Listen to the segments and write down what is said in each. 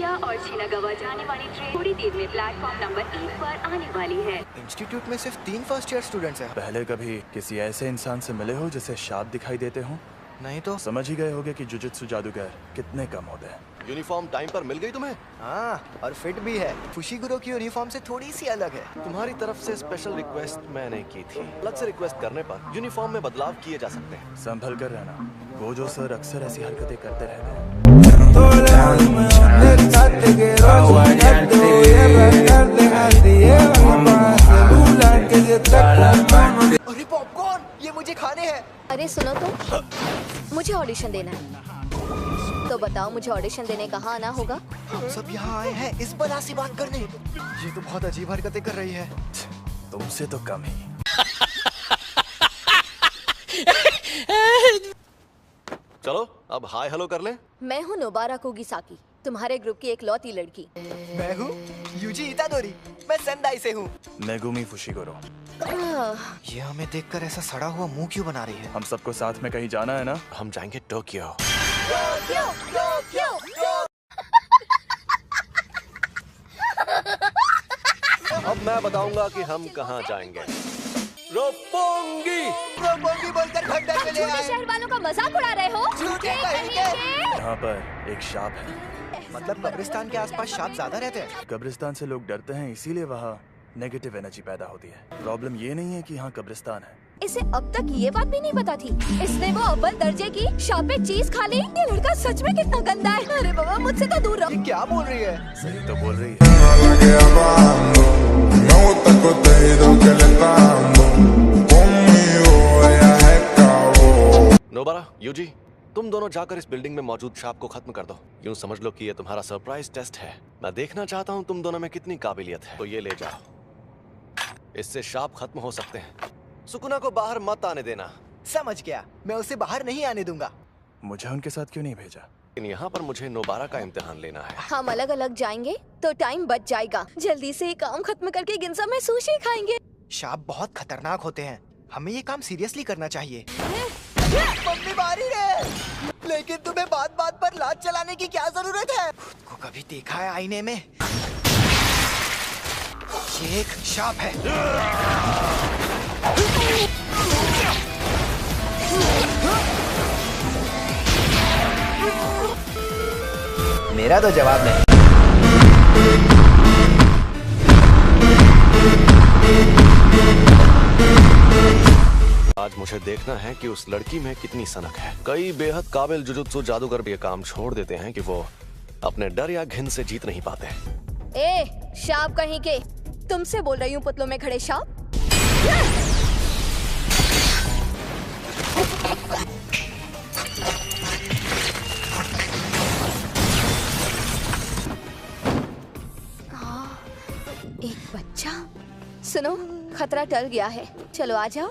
Nagoya और Shinagawa जाने वाली ट्रेन थोड़ी देर में प्लेटफॉर्म नंबर 1 पर आने वाली है। इंस्टीट्यूट में सिर्फ 3 फर्स्ट ईयर स्टूडेंट्स हैं। पहले कभी किसी ऐसे इंसान से मिले हो जिसे शाप दिखाई देते हो? नहीं तो समझ ही गए होगे कि जुजुत्सु जादूगर कितने कम होते हैं। यूनिफॉर्म टाइम पर मिल गई तुम्हें? हाँ, और फिट भी है। फुशिगुरो की यूनिफॉर्म से थोड़ी सी अलग है। तुम्हारी तरफ से स्पेशल रिक्वेस्ट मैंने की थी। अलग से रिक्वेस्ट करने पर यूनिफॉर्म में बदलाव किए जा सकते हैं। संभल कर रहना, गोजो सर अक्सर ऐसी हरकतें करते रहते हैं। अरे पॉपकॉर्न, ये मुझे खाने हैं। अरे सुनो तो, मुझे ऑडिशन देना है। तो बताओ मुझे ऑडिशन देने कहाँ आना होगा? हम सब यहाँ आए हैं इस बला से बात करने। ये तो बहुत अजीब हरकतें कर रही है। तुमसे तो कम ही। चलो अब हाय हेलो कर लें। मैं हूँ नोबारा कोगिसाकी, तुम्हारे ग्रुप की एक लौती लड़की। मैं हूँ यूजी इतादोरी, मैं सेंदाई से हूँ। Megumi Fushiguro. ये हमें देखकर ऐसा सड़ा हुआ मुंह क्यों बना रही है? हम सबको साथ में कहीं जाना है ना? हम जाएंगे टोक्यो। अब मैं बताऊंगा कि हम कहाँ जाएंगे। रोपोंगी। रोपोंगी बोलकर खंडर में ले आए। शहर वालों का मजाक उड़ा रहे हो? झूठे कहेंगे। यहाँ पर एक शाप है। मतलब कब्रिस्तान के आसपास सांप ज्यादा रहते हैं। कब्रिस्तान से लोग डरते हैं, इसीलिए वहाँ नेगेटिव एनर्जी पैदा होती है। प्रॉब्लम ये नहीं है कि यहाँ कब्रिस्तान है। इसे अब तक ये बात भी नहीं पता थी। इसने वो अव्वल दर्जे की शापित चीज खा ली। ये लड़का सच में कितना गंदा है। अरे बाबा, मुझसे तो दूर रहो। ये क्या बोल रही है? सही तो बोल रही है। नोबारा, यूजी, तुम दोनों जाकर इस बिल्डिंग में मौजूद शाप को खत्म कर दो। यूं समझ लो कि ये तुम्हारा सरप्राइज टेस्ट है। मैं देखना चाहता हूं तुम दोनों में कितनी काबिलियत है। तो ये ले जाओ, इससे शाप खत्म हो सकते हैं। सुकुना को बाहर मत आने देना। समझ गया, मैं उसे बाहर नहीं आने दूंगा। मुझे उनके साथ क्यों नहीं भेजा? लेकिन यहाँ पर मुझे नोबारा का इम्तिहान लेना है। हम अलग अलग जाएंगे तो टाइम बच जाएगा। जल्दी से ये काम खत्म करके गिनजा में सुशी खाएंगे। शाप बहुत खतरनाक होते हैं, हमें ये काम सीरियसली करना चाहिए। मम्मी मारी है, लेकिन तुम्हें बात बात पर लात चलाने की क्या जरूरत है? खुद को कभी देखा है आईने में? ये एक शाप है। मेरा तो जवाब नहीं। आज मुझे देखना है कि उस लड़की में कितनी सनक है। कई बेहद काबिल जुजुत्सु जादूगर भी ये काम छोड़ देते हैं कि वो अपने डर या घिन से जीत नहीं पाते। ए, शाप कहीं के, तुमसे बोल रही हूँ पुतलों में खड़े शाप। एक बच्चा। सुनो, खतरा टल गया है, चलो आ जाओ।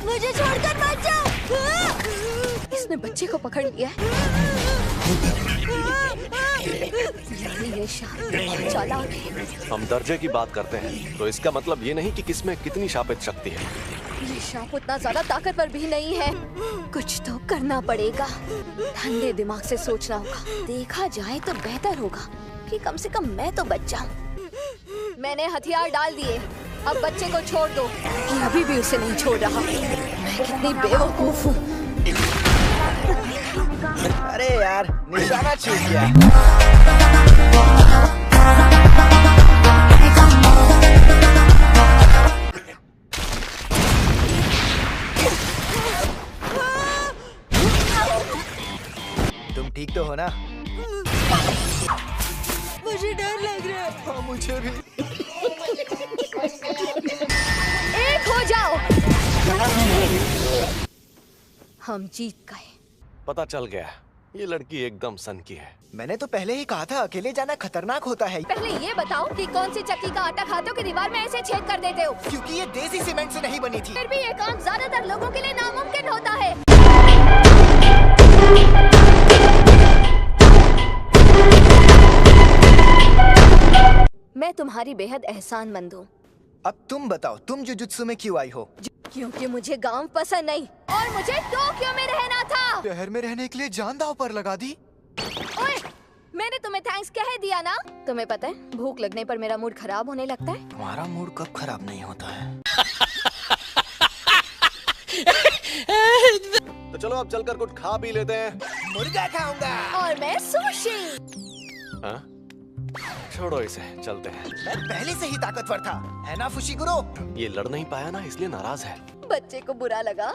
मुझे छोड़कर मत जाओ। इसने बच्चे को पकड़ लिया है। ये शाप चालाक है। हम दर्जे की बात करते हैं तो इसका मतलब ये नहीं कि किसमें कितनी शापित शक्ति है। ये शाप उतना ज्यादा ताकतवर भी नहीं है। कुछ तो करना पड़ेगा। ठंडे दिमाग से सोचना होगा। देखा जाए तो बेहतर होगा कि कम से कम मैं तो बच जाऊं। मैंने हथियार डाल दिए, अब बच्चे को छोड़ दो। ये अभी भी उसे नहीं छोड़ रहा। मैं कितनी बेवकूफ हूँ। अरे यार, निशाना छूट गया। तुम ठीक तो हो ना? मुझे डर लग रहा है। हाँ, मुझे भी। एक हो जाओ। हम जीत गए। पता चल गया, ये लड़की एकदम सन की है। मैंने तो पहले ही कहा था, अकेले जाना खतरनाक होता है। पहले ये बताओ कि कौन सी चक्की का आटा खाते हो कि दीवार में ऐसे छेद कर देते हो? क्योंकि ये देसी सीमेंट से नहीं बनी थी। फिर भी ये काम ज्यादातर लोगों के लिए नामुमकिन होता है। मैं तुम्हारी बेहद एहसानमंद हूँ। अब तुम बताओ, तुम जुजुत्सु में क्यों आई हो? क्योंकि मुझे गांव पसंद नहीं और मुझे टोक्यो में रहना था। शहर में रहने के लिए जान दांव पर लगा दी। ओए, मैंने तुम्हें थैंक्स कह दिया ना। तुम्हें पता है भूख लगने पर मेरा मूड खराब होने लगता है। तुम्हारा मूड कब खराब नहीं होता है? तो चलो अब चलकर कुछ खा पी लेते हैं। मुर्गा खाऊंगा। और मैं सुशी। हाँ? छोड़ो इसे, चलते हैं। मैं पहले से ही ताकतवर था, है ना फुशिगुरो? ये लड़ नहीं पाया ना, इसलिए नाराज है। बच्चे को बुरा लगा।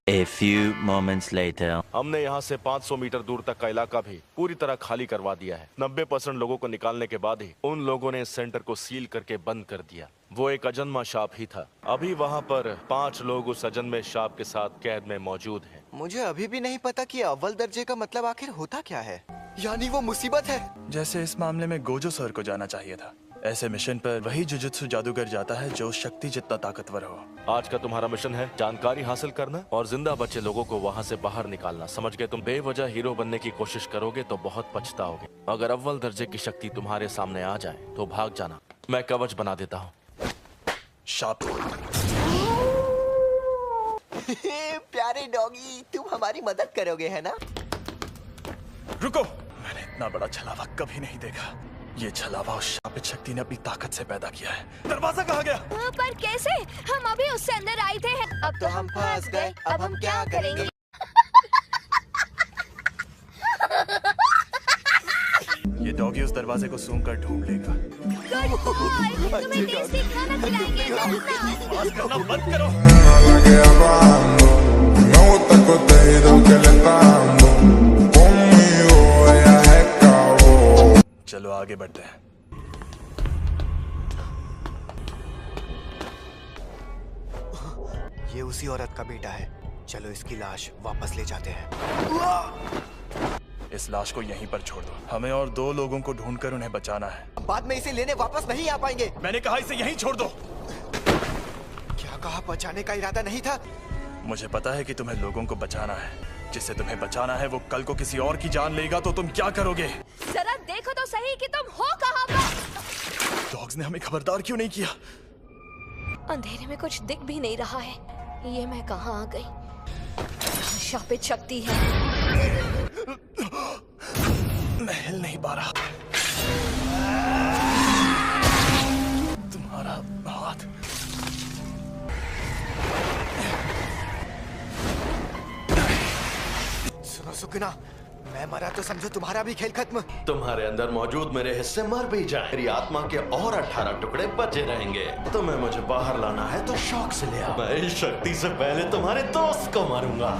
A few moments later. हमने यहाँ से 500 मीटर दूर तक का इलाका भी पूरी तरह खाली करवा दिया है। 90% लोगों को निकालने के बाद ही उन लोगों ने इस सेंटर को सील करके बंद कर दिया। वो एक अजन्मा सांप ही था। अभी वहाँ पर 5 लोग उस अजन्मे सांप के साथ कैद में मौजूद हैं। मुझे अभी भी नहीं पता कि अव्वल दर्जे का मतलब आखिर होता क्या है। यानी वो मुसीबत है। जैसे इस मामले में गोजो सर को जाना चाहिए था। ऐसे मिशन पर वही जुजुत्सु जादूगर जाता है जो शक्ति जितना ताकतवर हो। आज का तुम्हारा मिशन है जानकारी हासिल करना और जिंदा बचे लोगों को वहाँ से बाहर निकालना। समझ गए? तुम बेवजह हीरो बनने की कोशिश करोगे तो बहुत पछताओगे। अगर अव्वल दर्जे की शक्ति तुम्हारे सामने आ जाए तो भाग जाना। मैं कवच बना देता हूँ। शाप। प्यारे डॉगी, तुम हमारी मदद करोगे, है ना? रुको, मैंने इतना बड़ा छलावा कभी नहीं देखा। ये छलावा उस शापित शक्ति ने अपनी ताकत से पैदा किया है। दरवाजा कहाँ गया? पर कैसे? हम अभी उससे अंदर आए थे। अब तो हम फंस गए। अब हम क्या करेंगे? ये डॉगी उस दरवाजे को सूंघ कर ढूंढ लेगा। गुड बॉय, तुम्हें टेस्टी खाना खिलाएंगे। आवाज करना बंद करो। La que hablando, me gusta el contenido que le está dando. Conmigo ella se acabó. चलो आगे बढ़ते हैं। ये उसी औरत का बेटा है। चलो इसकी लाश वापस ले जाते हैं। इस लाश को यहीं पर छोड़ दो। हमें और 2 लोगों को ढूंढकर उन्हें बचाना है। बाद में इसे लेने वापस नहीं आ पाएंगे। मैंने कहा इसे यहीं छोड़ दो। क्या कहा? बचाने का इरादा नहीं था। मुझे पता है कि तुम्हें लोगों को बचाना है। जिसे तुम्हें बचाना है वो कल को किसी और की जान लेगा तो तुम क्या करोगे? जरा देखो तो सही कि तुम हो कहाँ पर। डॉग्स ने हमें खबरदार क्यों नहीं किया? अंधेरे में कुछ दिख भी नहीं रहा है। ये मैं कहाँ आ गई? शापित शक्ति है। मैं हिल नहीं पा रहा। तुम्हारा हाथ। सुनो सुकना, मैं मरा तो समझो तुम्हारा भी खेल खत्म। तुम्हारे अंदर मौजूद मेरे हिस्से मर भी जाए, मेरी आत्मा के और 18 टुकड़े बचे रहेंगे। तुम्हें मुझे बाहर लाना है तो शौक से ले आओ। मैं इस शक्ति से पहले तुम्हारे दोस्त को मारूंगा।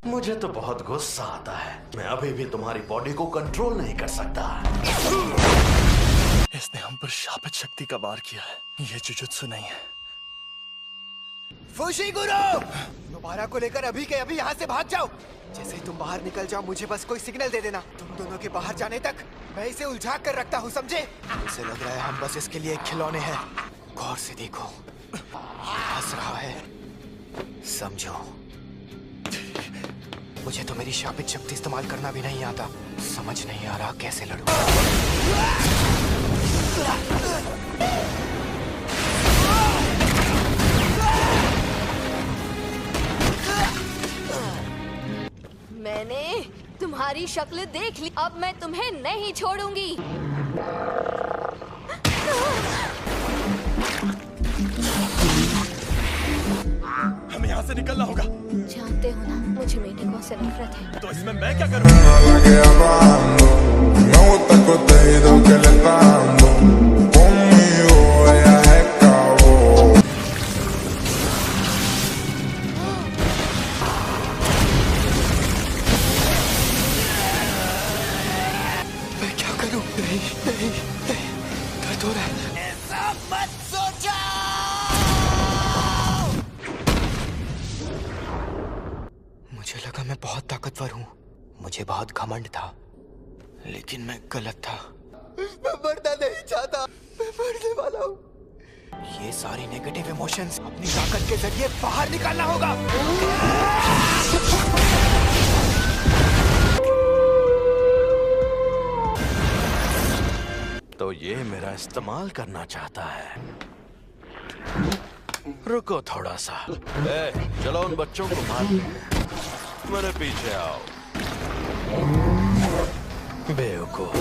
मुझे तो बहुत गुस्सा आता है। मैं अभी भी तुम्हारी बॉडी को कंट्रोल नहीं कर सकता। इसने हम पर शापित शक्ति का वार किया है। ये जुजुत्सु नहीं है। फुशिगुरो, दोबारा को लेकर अभी के अभी यहाँ से भाग जाओ। जैसे ही तुम बाहर निकल जाओ मुझे बस कोई सिग्नल दे देना। तुम दोनों के बाहर जाने तक मैं इसे उलझा कर रखता हूँ, समझे? इसे लग रहा है हम बस इसके लिए खिलौने हैं। गौर से देखो, हंस रहा है। समझो, मुझे तो मेरी शापित शक्ति इस्तेमाल करना भी नहीं आता। समझ नहीं आ रहा कैसे लड़ूं। मैंने तुम्हारी शक्ल देख ली। अब मैं तुम्हें नहीं छोड़ूंगी। हमें यहाँ से निकलना होगा। जानते हो ना, मुझे मेंढकों से नफरत है। तो इसमें मैं क्या करूँ? La que hablando, me gusta el contenido que le está dando. Conmigo ella se acabó. मैं क्या करूं? नहीं नहीं नहीं, दर्द हो रहा है। ऐसा मत सोचो। मुझे लगा मैं बहुत ताकतवर हूँ। मुझे बहुत घमंड था, लेकिन मैं गलत था। मैं मरना नहीं चाहता। मैं मरने वाला हूँ। ये सारी नेगेटिव इमोशंस अपनी ताकत के जरिए बाहर निकालना होगा। तो ये मेरा इस्तेमाल करना चाहता है। रुको थोड़ा सा। चलो उन बच्चों को मार। मेरे पीछे आओ। बेवकूफ।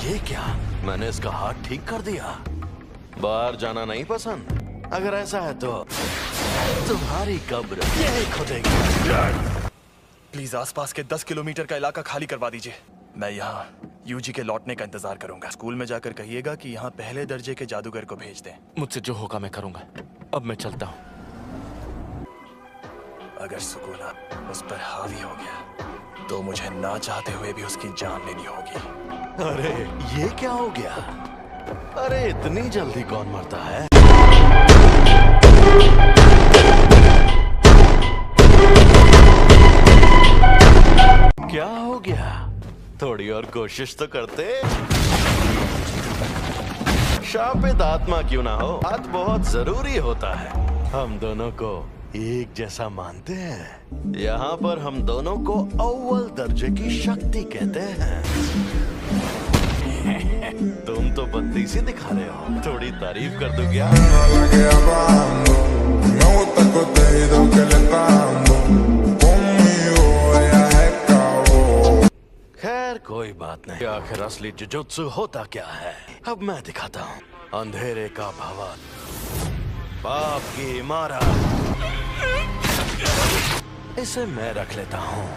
ये क्या? मैंने इसका हाथ ठीक कर दिया। बाहर जाना नहीं पसंद? अगर ऐसा है तो तुम्हारी कब्र यही खुदेगी। प्लीज आसपास के 10 किलोमीटर का इलाका खाली करवा दीजिए। मैं यहाँ यूजी के लौटने का इंतजार करूंगा। स्कूल में जाकर कहिएगा कि यहाँ पहले दर्जे के जादूगर को भेज दें। मुझसे जो होगा मैं करूंगा। अब मैं चलता हूँ। अगर सुकूना उस पर हावी हो गया तो मुझे ना चाहते हुए भी उसकी जान लेनी होगी। अरे ये क्या हो गया? अरे इतनी जल्दी कौन मरता है? क्या हो गया? थोड़ी और कोशिश तो करते। शापित आत्मा क्यों ना हो, हाथ बहुत जरूरी होता है। हम दोनों को एक जैसा मानते हैं। यहाँ पर हम दोनों को अव्वल दर्जे की शक्ति कहते हैं। तुम तो बत्तीसी दिखा रहे हो। थोड़ी तारीफ कर दो क्या? la que hablando. Me gusta el contenido que le está dando. Conmigo ella se acabó. खैर कोई बात नहीं। आखिर असली जुजुत्सु होता क्या है, अब मैं दिखाता हूँ। अंधेरे का भवन, पाप की इमारत, इसे मैं रख लेता हूँ।